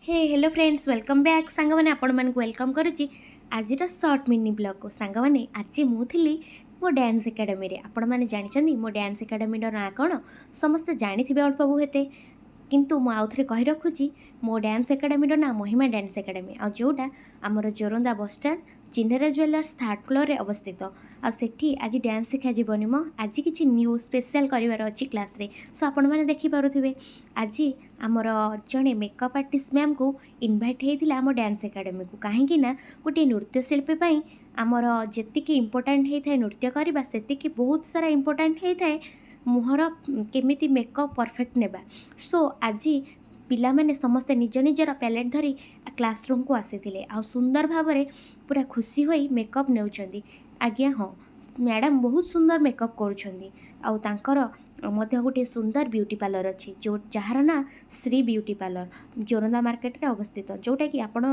Hello friends welcome back सांग मैंने आपण मन वेलकम करुच्ची आज सर्ट मिनी ब्लॉग को सांग मैंने आज मुझे मो डांस एकेडमी रे आपण मैंने जानी मो डांस एकेडमी ना कौन समस्ते जानी अल्प बहुत किंतु मु आउ थे कही रखुची मो डांस एकेडमी ना महिमा डांस एकेडमी आ जोटा आमर जोरंदा बस स्टैंड चिन्हरा ज्वेलर्स थर्ड फ्लोर रे अवस्थित आठी आज डांस शिखा जीवनी मो आज किसी न्यू स्पेशल करार अच्छी क्लास रे सो आपण मैंने देखिपे आज आमर जड़े मेकअप आर्टिस्ट मैम को इनभाइट होता आम डांस एकेडमी को कहीं गोटे नृत्यशिल्पी आमर जी इंपोर्टाट होता है नृत्य करवा से बहुत सारा इंपोर्टाट होता है मुहर केमिति मेकअप परफेक्ट नेबा सो आज पिला माने समस्ते निज निजर पैलेट धरी क्लासरूम को आसी आ सुंदर भाव में पूरा खुशी होई मेकअप नेउछंदी आज्ञा हाँ मैडम बहुत सुंदर मेकअप कर गोटे सुंदर ब्यूटी पार्लर अच्छी जो जार ना श्री ब्यूटी पार्लर जोरंदा मार्केट रे अवस्थित जोटा कि आपण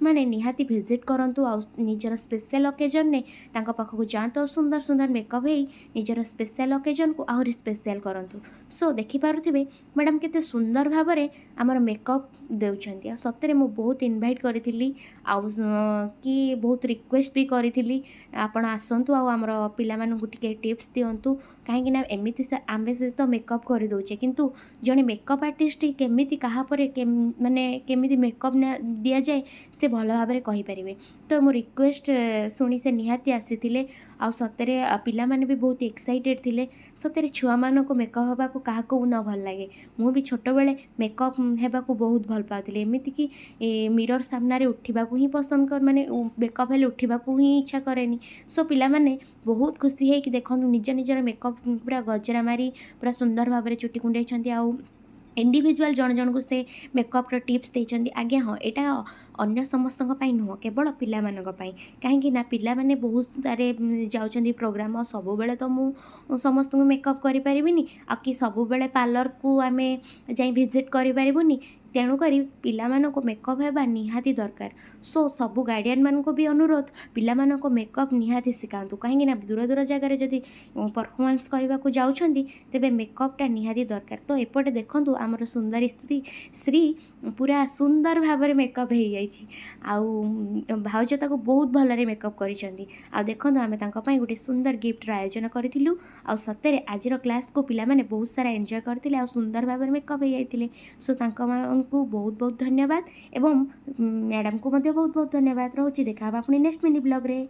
माने निहाती विजिट करंतु आ निजर स्पेशल ओकेजन ने तांका पाखक जातु सुंदर सुंदर मेकअप हे निजर स्पेशल ओकेजन को आहरी स्पेशल करंतु सो देखि पारुथिबे मैडम केते सुंदर भाव में आमर मेकअप देउछंती आ सतरे मु बहुत इनवाइट करिथिली आ कि बहुत रिक्वेस्ट भी करिथिली आपण आसंतु आ हमर पिला मानकु टिके टिप्स दियंतु कहीं ना एमती आमे से तो मेकअप कर दौचे किंतु जड़े मेकअप आर्टिस्ट केमिति कहा पर माने केमिति मेकअप दि जाए से भल भाव में कहींपर तो मो रिक्वेस्ट शुणी से निहाती आसी आ सतरे पिला माने भी बहुत एक्साइटेड थिले सतरे छुआ मानक मेकअप होगा क्या न भल लगे मु भी छोट बेले मेकअप होगा बहुत भल पाती एमती कि मिरर सामने उठा ही पसंद कर माने मेकअप हेल्ले उठा ही इच्छा कैनि सो पिला माने बहुत खुशी है कि देखो निज निजर मेकअप पूरा गजरा मारी पूरा सुंदर भाव में चुटी कुंडे आउ इंडिविजुअल जन जन को से मेकअप टिप्स देते आज्ञा हाँ यहाँ अन्य समस्त नुह केवल पिला कहीं पिला माने बहुत सारे जाऊँच प्रोग्राम और सब बेले तो मु समस्त मेकअप करें आ कि सब बेले पार्लर को आम जा विजिट करें तेणुक पिला मेकअप होगा निहाती दरकार सो सबू गार्डियन मान भी अनुरोध पिला मेकअप निहाती शिखातु कहीं दूर दूर जगार जदि परफॉर्मेंस करने को जाऊँच तेरे मेकअपटा निहाती दरकार तो एपटे देखूँ आमर सुंदरी श्री पूरा सुंदर भाव में मेकअप हो जाए भाउज ताको बहुत भल मेकअप कर देखो आम गोटे सुंदर गिफ्टर आयोजन करूँ आ सतरे आज क्लास को पिला माने बहुत सारा एंजॉय करते आ सुंदर भाव में मेकअप हो जाते सो को बहुत बहुत धन्यवाद एवं मैडम को बहुत बहुत धन्यवाद रोची देखा पुणी नेक्स्ट मिनी ब्लॉग रे।